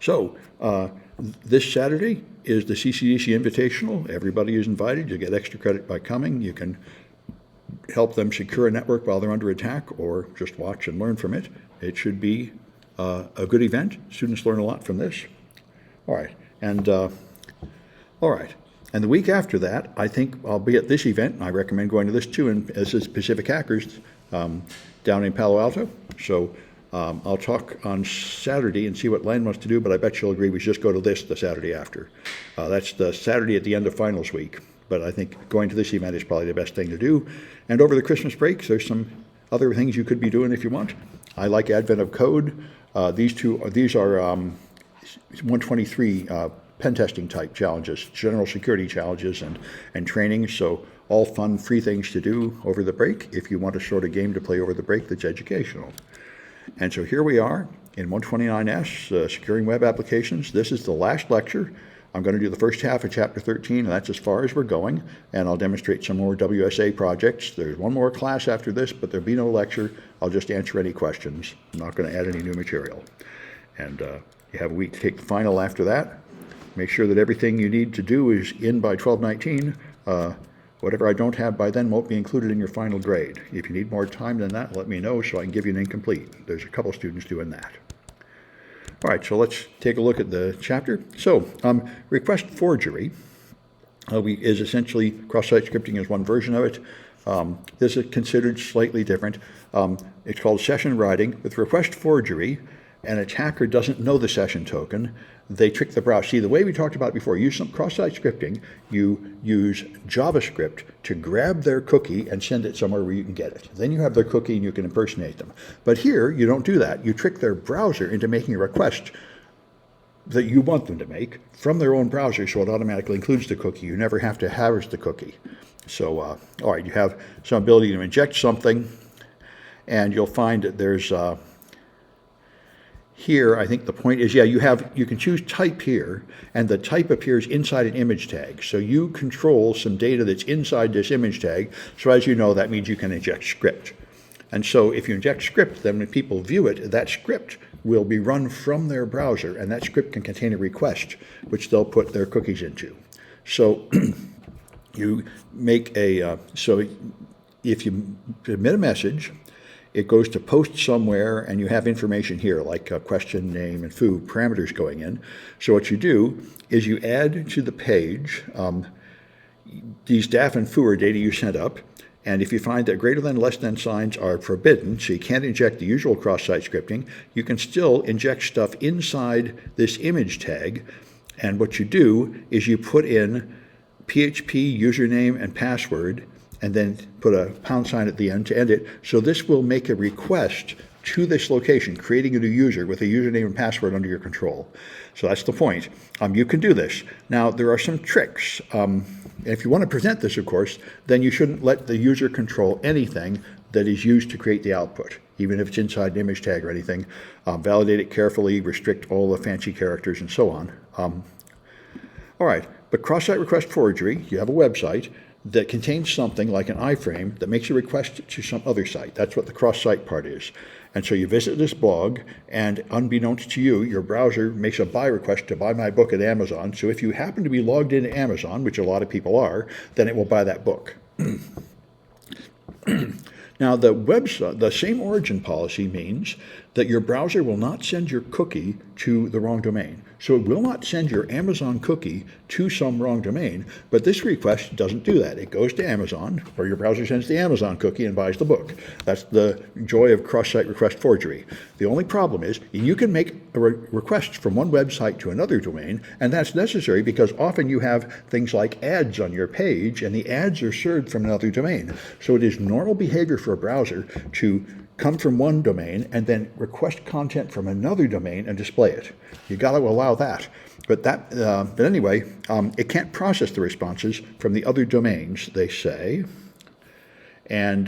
So this Saturday is the CCDC Invitational. Everybody is invited. You get extra credit by coming. You can help them secure a network while they're under attack, or just watch and learn from it. It should be a good event. Students learn a lot from this. All right, and the week after that, I think I'll be at this event. I recommend going to this too, and this is Pacific Hackers down in Palo Alto. So I'll talk on Saturday and see what Len wants to do, but I bet you'll agree we should just go to this the Saturday after. That's the Saturday at the end of finals week. But I think going to this event is probably the best thing to do. And over the Christmas break, there's some other things you could be doing if you want. I like Advent of Code. These are 123 pen testing type challenges, general security challenges and training. So all fun, free things to do over the break if you want a sort of game to play over the break that's educational. And so here we are in 129S, Securing Web Applications. This is the last lecture. I'm going to do the first half of Chapter 13, and that's as far as we're going, and I'll demonstrate some more WSA projects. There's one more class after this, but there'll be no lecture. I'll just answer any questions. I'm not going to add any new material. And you have a week to take the final after that. Make sure that everything you need to do is in by 12/19. Whatever I don't have by then won't be included in your final grade. If you need more time than that, let me know so I can give you an incomplete. There's a couple students doing that. All right, so let's take a look at the chapter. So, request forgery is essentially, cross-site scripting is one version of it. This is considered slightly different. It's called session writing. With request forgery, an attacker doesn't know the session token. They trick the browser. See, the way we talked about before, use some cross-site scripting. You use JavaScript to grab their cookie and send it somewhere where you can get it. Then you have their cookie and you can impersonate them. But here, you don't do that. You trick their browser into making a request that you want them to make from their own browser, so it automatically includes the cookie. You never have to harvest the cookie. So, all right, you have some ability to inject something, and you'll find that there's here, I think the point is, you can choose type here, and the type appears inside an image tag. So you control some data that's inside this image tag. So as you know, that means you can inject script. And so if you inject script, then when people view it, that script will be run from their browser, and that script can contain a request, which they'll put their cookies into. So you make so if you submit a message, it goes to post somewhere, and you have information here, like a question, name, and foo, parameters going in. So what you do is you add to the page these daf and foo are data you sent up, and if you find that greater than, less than signs are forbidden, so you can't inject the usual cross-site scripting, you can still inject stuff inside this image tag, and what you do is you put in PHP username and password, and then put a pound sign at the end to end it. So this will make a request to this location, creating a new user with a username and password under your control. So that's the point. You can do this. Now, there are some tricks. If you want to present this, of course, then you shouldn't let the user control anything that is used to create the output, even if it's inside an image tag or anything. Validate it carefully, restrict all the fancy characters, and so on. All right, but cross-site request forgery, you have a website that contains something like an iframe that makes a request to some other site. That's what the cross-site part is. And so you visit this blog, and unbeknownst to you, your browser makes a buy request to buy my book at Amazon. So if you happen to be logged into Amazon, which a lot of people are, then it will buy that book. Now, the same origin policy means that your browser will not send your cookie to the wrong domain. So it will not send your Amazon cookie to some wrong domain, but this request doesn't do that. It goes to Amazon, or your browser sends the Amazon cookie and buys the book. That's the joy of cross-site request forgery. The only problem is you can make a request from one website to another domain, and that's necessary because often you have things like ads on your page, and the ads are served from another domain. So it is normal behavior for a browser to come from one domain and then request content from another domain and display it. You got to allow that. But anyway, it can't process the responses from the other domains, they say. And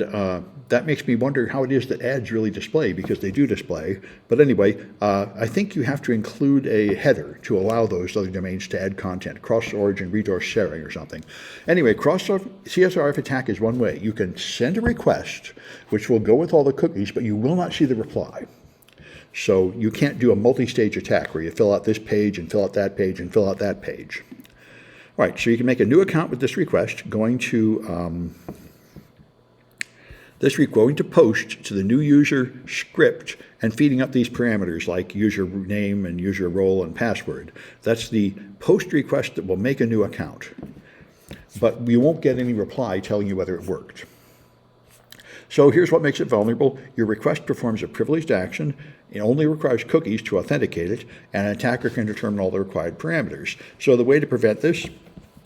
that makes me wonder how it is that ads really display, because they do display. But anyway, I think you have to include a header to allow those other domains to add content, cross-origin resource sharing or something. Anyway, CSRF attack is one way. You can send a request, which will go with all the cookies, but you will not see the reply. So you can't do a multi-stage attack where you fill out this page and fill out that page and fill out that page. All right, so you can make a new account with this request, going to post to the new user script and feeding up these parameters like user name and user role and password. That's the post request that will make a new account. But you won't get any reply telling you whether it worked. So here's what makes it vulnerable. Your request performs a privileged action. It only requires cookies to authenticate it, and an attacker can determine all the required parameters. So the way to prevent this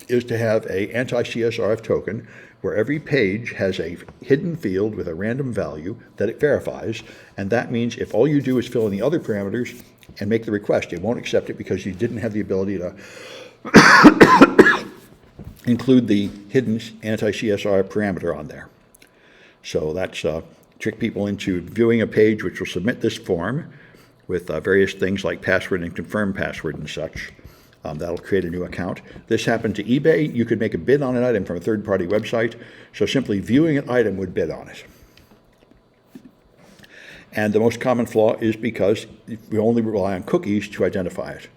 is to have an anti-CSRF token where every page has a hidden field with a random value that it verifies, and that means if all you do is fill in the other parameters and make the request, it won't accept it because you didn't have the ability to include the hidden anti-CSRF parameter on there. So that's trick people into viewing a page which will submit this form with various things like password and confirm password and such. That'll create a new account. This happened to eBay. You could make a bid on an item from a third-party website, so simply viewing an item would bid on it. And the most common flaw is because we only rely on cookies to identify it.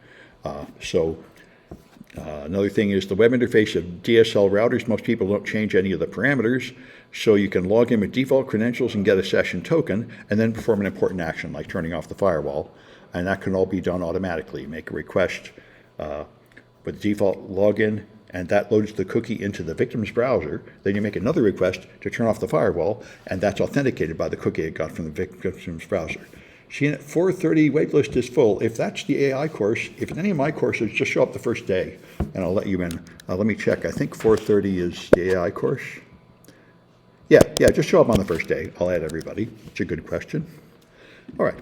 Another thing is the web interface of DSL routers. Most people don't change any of the parameters, so you can log in with default credentials and get a session token and then perform an important action like turning off the firewall, and that can all be done automatically. Make a request with default login, and that loads the cookie into the victim's browser. Then you make another request to turn off the firewall, and that's authenticated by the cookie it got from the victim's browser. CNIT 430 waitlist is full. If that's the AI course, if any of my courses, just show up the first day, and I'll let you in. Let me check. I think 430 is the AI course. Yeah, just show up on the first day. I'll add everybody. It's a good question. All right.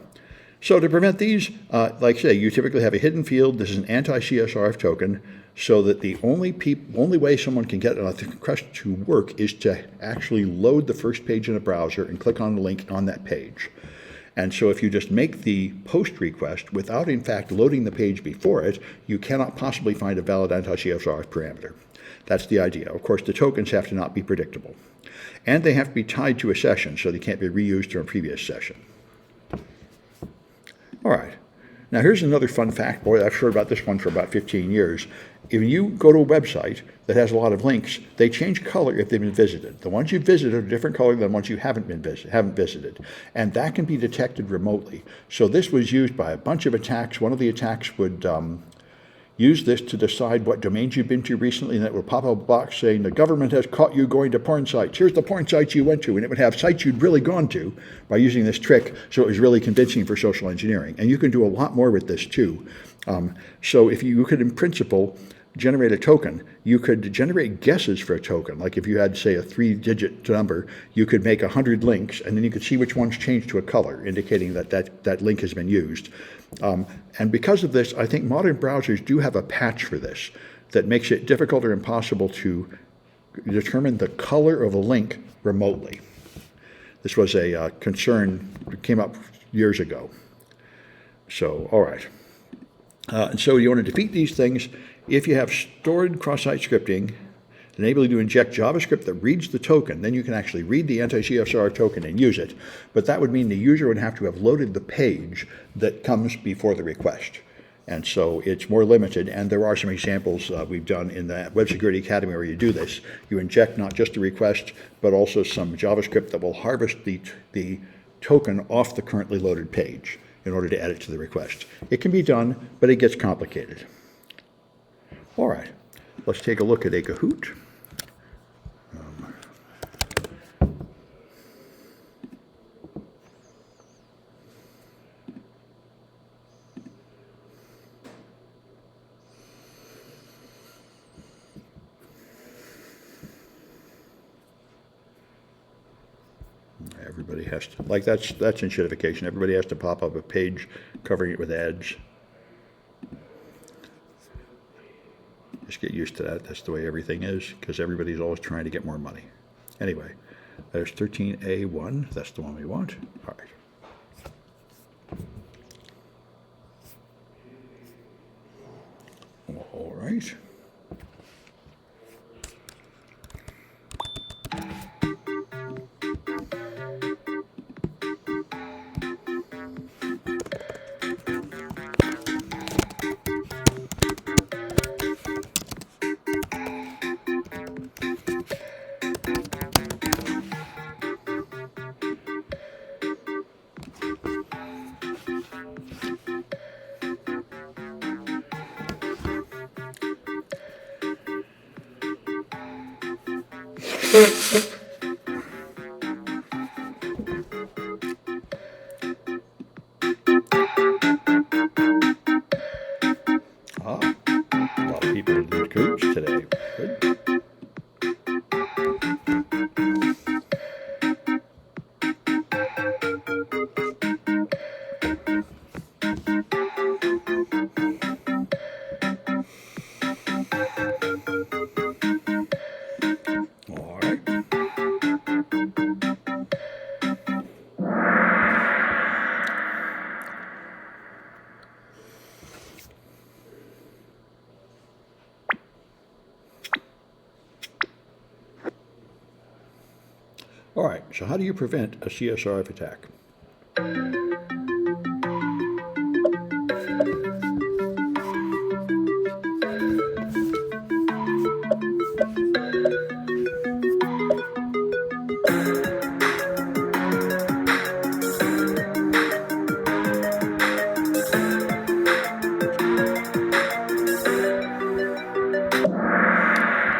So to prevent these, like I say, you typically have a hidden field. This is an anti-CSRF token, so that the only way someone can get an request to work is to actually load the first page in a browser and click on the link on that page. And so if you just make the post request without, in fact, loading the page before it, you cannot possibly find a valid anti-CSRF parameter. That's the idea. Of course, the tokens have to not be predictable. And they have to be tied to a session, so they can't be reused from a previous session. All right. Now here's another fun fact. Boy, I've heard about this one for about 15 years. If you go to a website that has a lot of links, they change color if they've been visited. The ones you visited are a different color than the ones you haven't visited. And that can be detected remotely. So this was used by a bunch of attacks. One of the attacks would use this to decide what domains you've been to recently, and it would pop up a box saying, the government has caught you going to porn sites. Here's the porn sites you went to. And it would have sites you'd really gone to by using this trick, so it was really convincing for social engineering. And you can do a lot more with this, too. So if you could, in principle, generate a token, you could generate guesses for a token. Like if you had, say, a 3-digit number, you could make 100 links, and then you could see which ones changed to a color, indicating that link has been used. And because of this, I think modern browsers do have a patch for this that makes it difficult or impossible to determine the color of a link remotely. This was a concern that came up years ago. So, all right. And so you want to defeat these things. If you have stored cross-site scripting, enable you to inject JavaScript that reads the token, then you can actually read the anti-CSR token and use it. But that would mean the user would have to have loaded the page that comes before the request. And so it's more limited, and there are some examples we've done in the Web Security Academy where you do this. You inject not just a request, but also some JavaScript that will harvest the token off the currently loaded page in order to add it to the request. It can be done, but it gets complicated. All right, let's take a look at a Kahoot. Everybody has to, like that's enshittification. Everybody has to pop up a page covering it with ads. Just get used to that. That's the way everything is, because everybody's always trying to get more money. Anyway, there's 13A1. That's the one we want. All right. All right. Ah, a lot of people did coach today. Good. All right. All right, so how do you prevent a CSRF attack?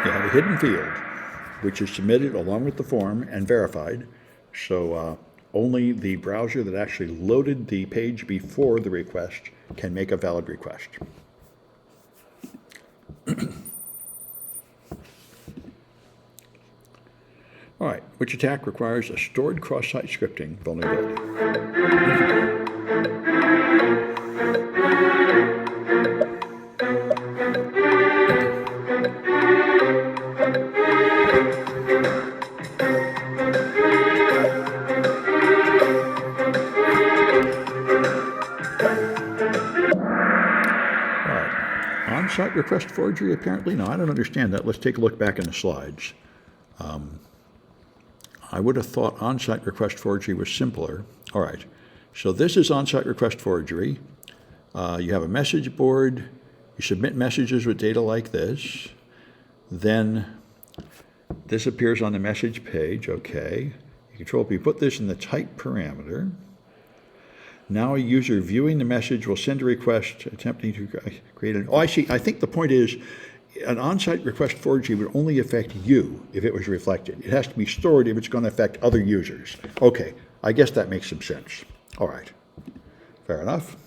You have a hidden field, which is submitted along with the form and verified, so only the browser that actually loaded the page before the request can make a valid request. All right, which attack requires a stored cross-site scripting vulnerability? All right, on-site request forgery, apparently? No, I don't understand that. Let's take a look back in the slides. I would have thought on-site request forgery was simpler. All right, so this is on-site request forgery. You have a message board. You submit messages with data like this. Then this appears on the message page. Okay. You put this in the type parameter. Now a user viewing the message will send a request attempting to create an... Oh, I see. I think the point is an on-site request forgery would only affect you if it was reflected. It has to be stored if it's going to affect other users. Okay, I guess that makes some sense. All right, fair enough.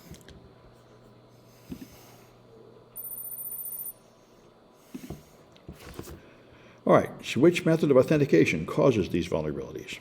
All right, so which method of authentication causes these vulnerabilities?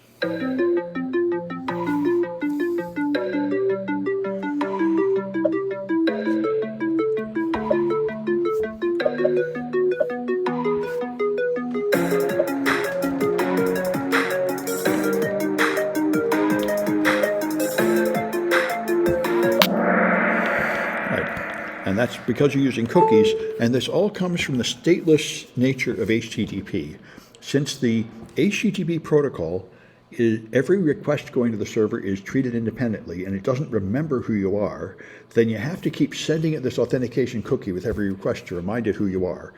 And that's because you're using cookies, and this all comes from the stateless nature of HTTP. Since the HTTP protocol, every request going to the server is treated independently, and it doesn't remember who you are, then you have to keep sending it this authentication cookie with every request to remind it who you are.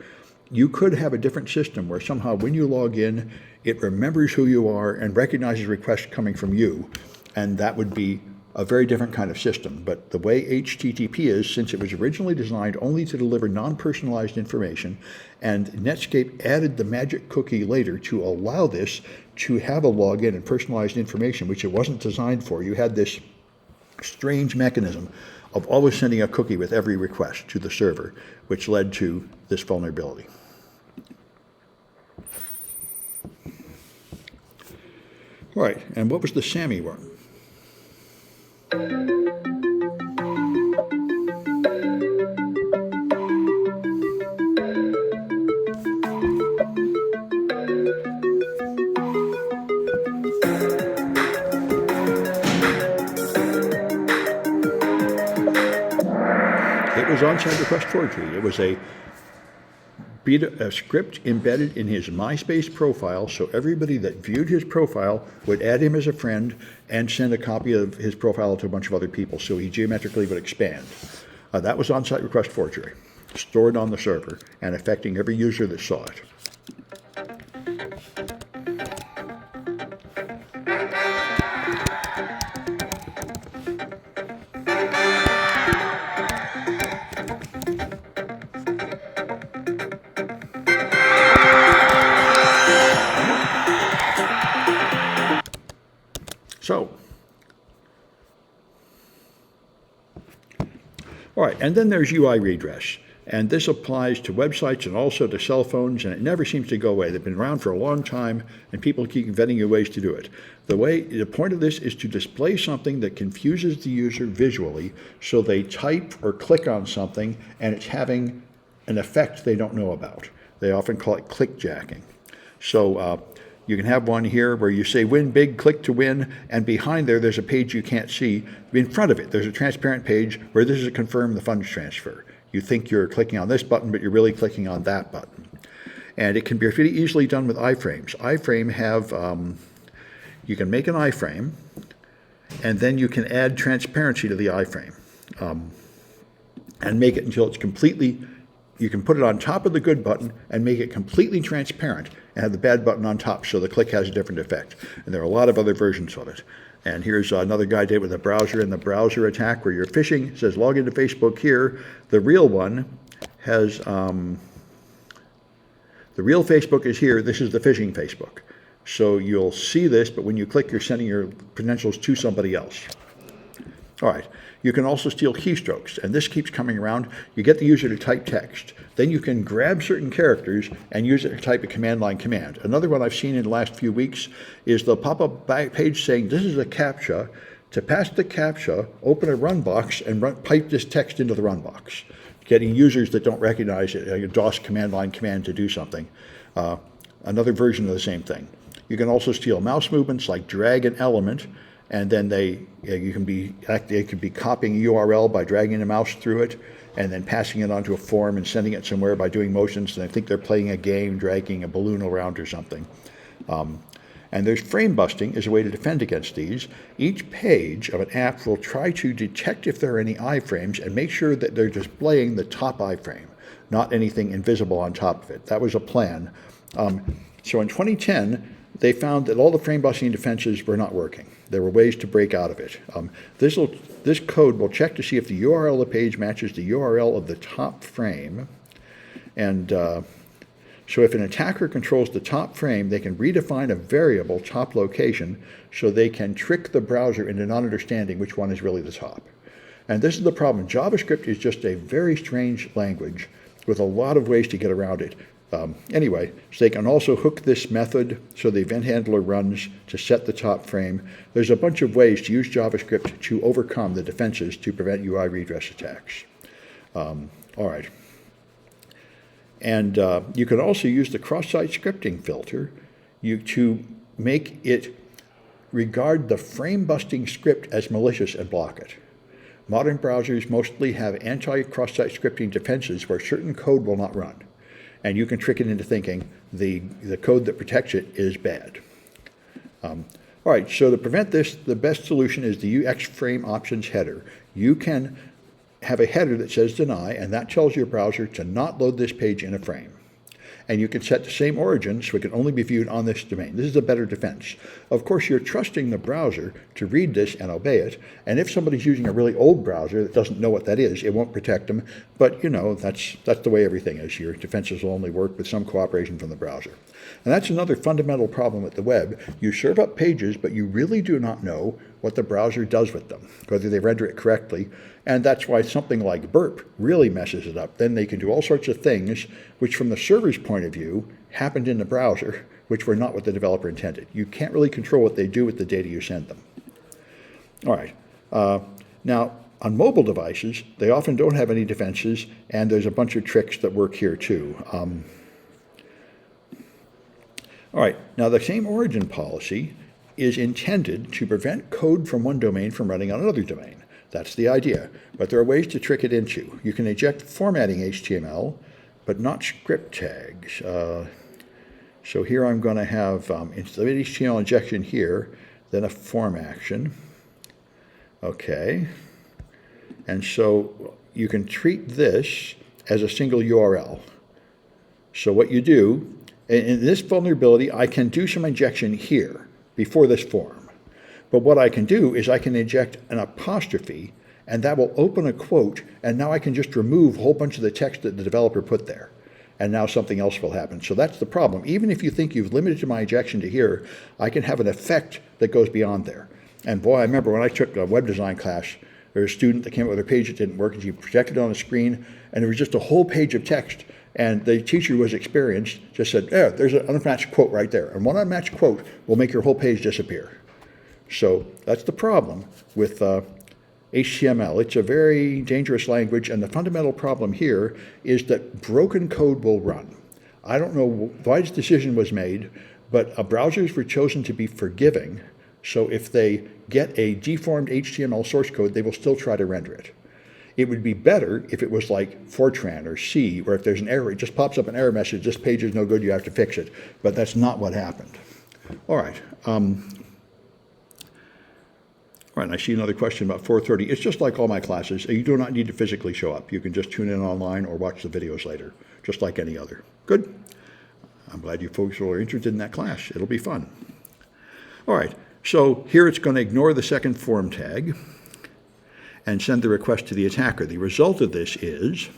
You could have a different system where somehow when you log in, it remembers who you are and recognizes requests coming from you, and that would be a very different kind of system. But the way HTTP is, since it was originally designed only to deliver non-personalized information, and Netscape added the magic cookie later to allow this to have a login and personalized information, which it wasn't designed for. You had this strange mechanism of always sending a cookie with every request to the server, which led to this vulnerability. All right, and what was the SAMI worm? It was on-site request forgery. It was a script embedded in his MySpace profile, so everybody that viewed his profile would add him as a friend and send a copy of his profile to a bunch of other people, so he geometrically would expand. That was on-site request forgery, stored on the server and affecting every user that saw it. and then there's UI redress. And this applies to websites and also to cell phones, and it never seems to go away. They've been around for a long time, and people keep inventing new ways to do it. The point of this is to display something that confuses the user visually, so they type or click on something, and it's having an effect they don't know about. They often call it clickjacking. So you can have one here where you say win big, click to win, and behind there's a page you can't see. In front of it, there's a transparent page where this is a confirm the funds transfer. You think you're clicking on this button, but you're really clicking on that button. And it can be pretty easily done with iframes. Iframe have, you can make an iframe, and then you can add transparency to the iframe and make it until it's completely, you can put it on top of the good button and make it completely transparent and have the bad button on top so the click has a different effect. And there are a lot of other versions of it. And here's another guy did with a browser and the browser attack where you're phishing. It says log into Facebook here. The real one has, the real Facebook is here. This is the phishing Facebook. So you'll see this, but when you click, you're sending your credentials to somebody else. All right. You can also steal keystrokes, and this keeps coming around. You get the user to type text. Then you can grab certain characters and use it to type a command line command. Another one I've seen in the last few weeks is they'll pop up a page saying, this is a CAPTCHA. To pass the CAPTCHA, open a run box and pipe this text into the run box, getting users that don't recognize it, a DOS command line command to do something. Another version of the same thing. You can also steal mouse movements like drag an element, and then it could be copying a URL by dragging the mouse through it and then passing it onto a form and sending it somewhere by doing motions. And I think they're playing a game, dragging a balloon around or something. And there's frame busting as a way to defend against these. Each page of an app will try to detect if there are any iframes and make sure that they're displaying the top iframe, not anything invisible on top of it. That was a plan. So in 2010, they found that all the frame busting defenses were not working. There were ways to break out of it. This code will check to see if the URL of the page matches the URL of the top frame. And so if an attacker controls the top frame, they can redefine a variable top location so they can trick the browser into not understanding which one is really the top. And this is the problem. JavaScript is just a very strange language with a lot of ways to get around it. Anyway, so they can also hook this method so the event handler runs to set the top frame. There's a bunch of ways to use JavaScript to overcome the defenses to prevent UI redress attacks. All right. And you can also use the cross-site scripting filter to make it regard the frame-busting script as malicious and block it. Modern browsers mostly have anti-cross-site scripting defenses where certain code will not run. And you can trick it into thinking the code that protects it is bad. All right, so to prevent this, the best solution is the xFrame options header. You can have a header that says deny, and that tells your browser to not load this page in a frame. And you can set the same origin so it can only be viewed on this domain. This is a better defense. Of course, you're trusting the browser to read this and obey it. And if somebody's using a really old browser that doesn't know what that is, it won't protect them. But, you know, that's the way everything is. Your defenses will only work with some cooperation from the browser. And that's another fundamental problem with the web. You serve up pages, but you really do not know what the browser does with them, whether they render it correctly. And that's why something like burp really messes it up. Then they can do all sorts of things which from the server's point of view happened in the browser, which were not what the developer intended. You can't really control what they do with the data you send them. All right. Now, on mobile devices, they often don't have any defenses, and there's a bunch of tricks that work here too. All right. Now, the same origin policy is intended to prevent code from one domain from running on another domain. That's the idea. But there are ways to trick it into. You can inject formatting HTML, but not script tags. So here I'm going to have instead of HTML injection here, then a form action. Okay. And so you can treat this as a single URL. So what you do, in this vulnerability, I can do some injection here before this form. But what I can do is I can inject an apostrophe, and that will open a quote, and now I can just remove a whole bunch of the text that the developer put there. And now something else will happen. So that's the problem. Even if you think you've limited my injection to here, I can have an effect that goes beyond there. And boy, I remember when I took a web design class, There was a student that came up with a page that didn't work, and she projected it on the screen, and there was just a whole page of text. And the teacher who was experienced, just said, "Yeah, there's an unmatched quote right there. And one unmatched quote will make your whole page disappear." So that's the problem with HTML. It's a very dangerous language, and the fundamental problem here is that broken code will run. I don't know why this decision was made, but browsers were chosen to be forgiving. So if they get a deformed HTML source code, they will still try to render it. It would be better if it was like Fortran or C, where if there's an error, it just pops up an error message, this page is no good, you have to fix it. But that's not what happened. All right. All right, and I see another question about 4:30. It's just like all my classes. You do not need to physically show up. You can just tune in online or watch the videos later, just like any other. Good. I'm glad you folks are interested in that class. It'll be fun. All right, so here it's going to ignore the second form tag and send the request to the attacker. The result of this is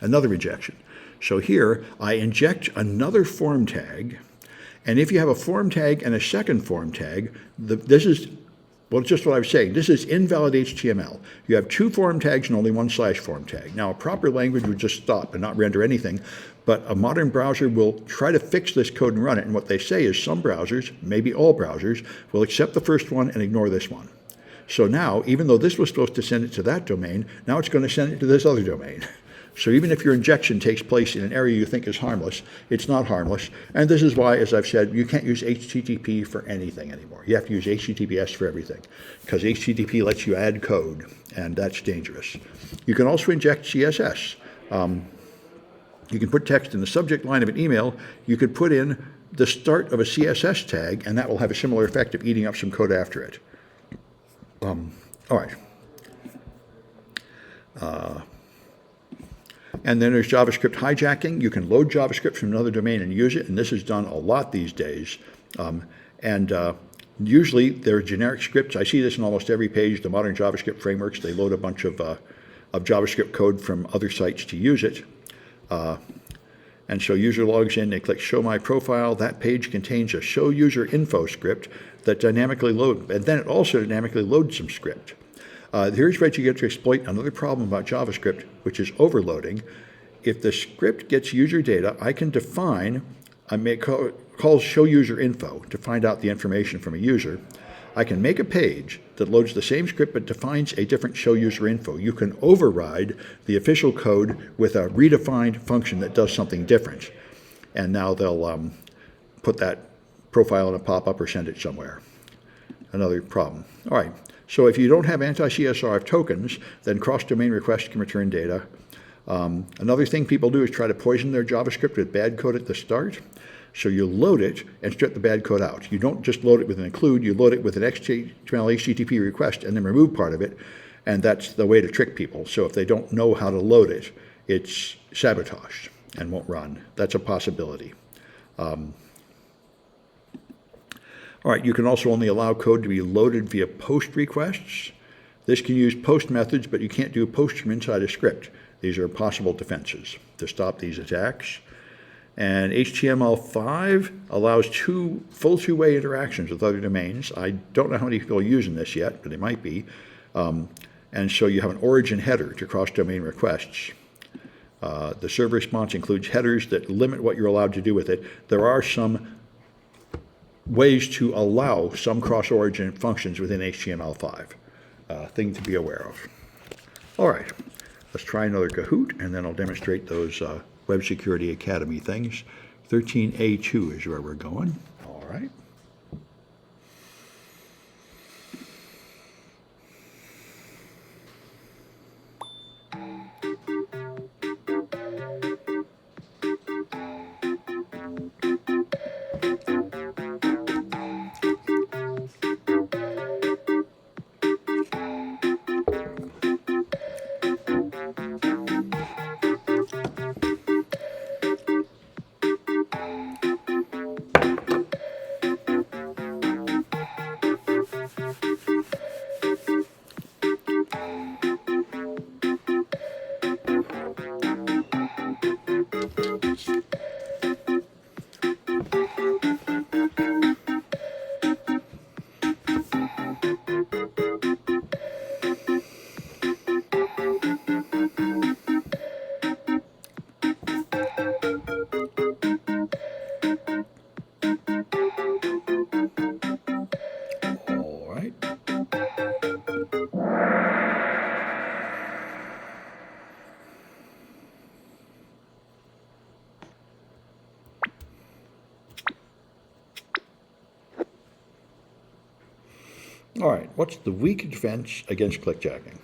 another rejection. So here I inject another form tag, and if you have a form tag and a second form tag, this is, well, just what I was saying. This is invalid HTML. You have two form tags and only one slash form tag. Now, a proper language would just stop and not render anything, but a modern browser will try to fix this code and run it. And what they say is some browsers, maybe all browsers, will accept the first one and ignore this one. So now, even though this was supposed to send it to that domain, now it's going to send it to this other domain. So even if your injection takes place in an area you think is harmless, it's not harmless. And this is why, as I've said, you can't use HTTP for anything anymore. You have to use HTTPS for everything, because HTTP lets you add code, and that's dangerous. You can also inject CSS. You can put text in the subject line of an email. You could put in the start of a CSS tag, and that will have a similar effect of eating up some code after it. All right. And then there's JavaScript hijacking. You can load JavaScript from another domain and use it, and this is done a lot these days. Usually there are generic scripts. I see this in almost every page. The modern JavaScript frameworks, they load a bunch of JavaScript code from other sites to use it. And so user logs in, they click Show My Profile. That page contains a Show User Info script that dynamically loads, and then it also dynamically loads some script. Here's where you get to exploit another problem about JavaScript, which is overloading. If the script gets user data, I can define, I make calls show user info to find out the information from a user. I can make a page that loads the same script but defines a different show user info. You can override the official code with a redefined function that does something different. And now they'll put that profile in a pop-up or send it somewhere. Another problem. All right. So if you don't have anti-CSRF tokens, then cross-domain requests can return data. Another thing people do is try to poison their JavaScript with bad code at the start. So you load it and strip the bad code out. You don't just load it with an include, you load it with an XML HTTP request and then remove part of it. And that's the way to trick people. So if they don't know how to load it, it's sabotaged and won't run. That's a possibility. All right, you can also only allow code to be loaded via post requests. This can use post methods, but you can't do posts from inside a script. These are possible defenses to stop these attacks. And HTML5 allows full two-way interactions with other domains. I don't know how many people are using this yet, but they might be. And so you have an origin header to cross-domain requests. The server response includes headers that limit what you're allowed to do with it. There are some ways to allow some cross-origin functions within HTML5. Thing to be aware of. All right, let's try another Kahoot, and then I'll demonstrate those Web Security Academy things. 13A2 is where we're going. All right. All right, what's the weak defense against clickjacking?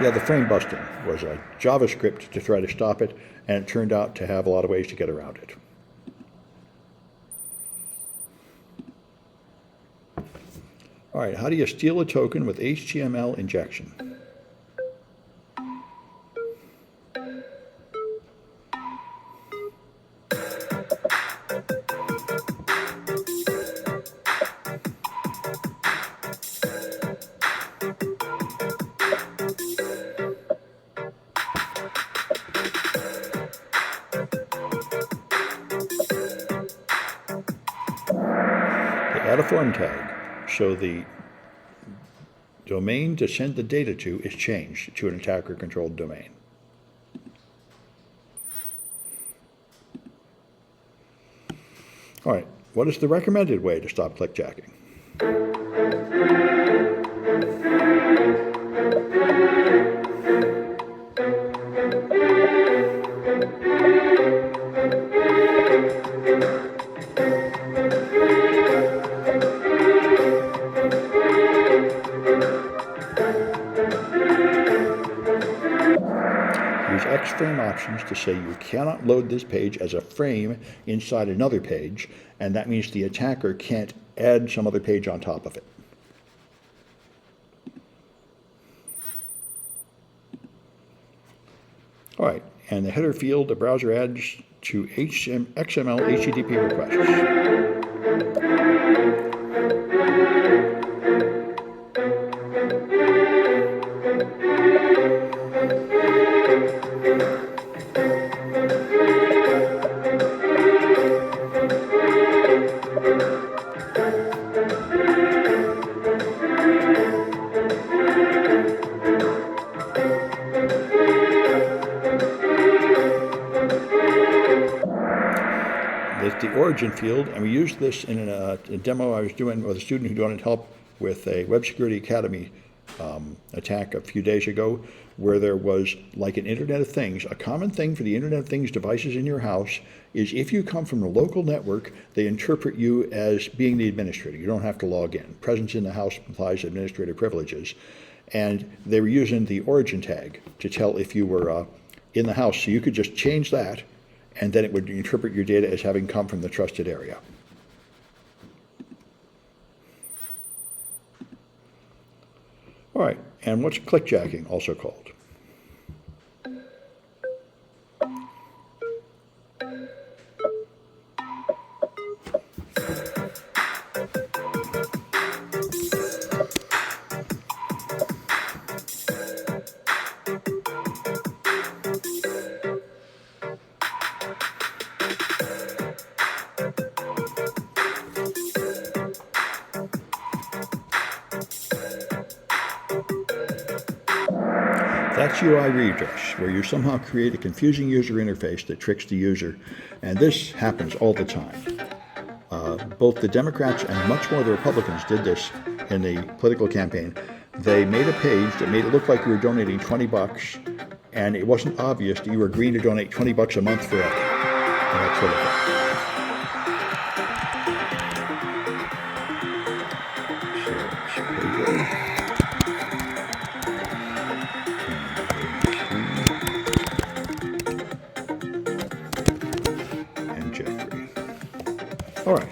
Yeah, the frame busting was a JavaScript to try to stop it, and it turned out to have a lot of ways to get around it. All right, how do you steal a token with HTML injection? Add a form tag, so the domain to send the data to is changed to an attacker-controlled domain. All right, what is the recommended way to stop clickjacking? Use X-frame options to say you cannot load this page as a frame inside another page, and that means the attacker can't add some other page on top of it. All right, and the header field the browser adds to XML HTTP requests. That's the origin field, and we used this in a demo I was doing with a student who wanted help with a Web Security Academy attack a few days ago, where there was like an Internet of Things. A common thing for the Internet of Things devices in your house is if you come from a local network, they interpret you as being the administrator. You don't have to log in. Presence in the house implies administrator privileges. And they were using the origin tag to tell if you were in the house, so you could just change that, and then it would interpret your data as having come from the trusted area. All right, and what's clickjacking also called? That's UI redress, where you somehow create a confusing user interface that tricks the user, and this happens all the time. Both the Democrats and much more the Republicans did this in the political campaign. They made a page that made it look like you were donating $20, and it wasn't obvious that you were agreeing to donate $20 a month forever, and that sort of thing. All right.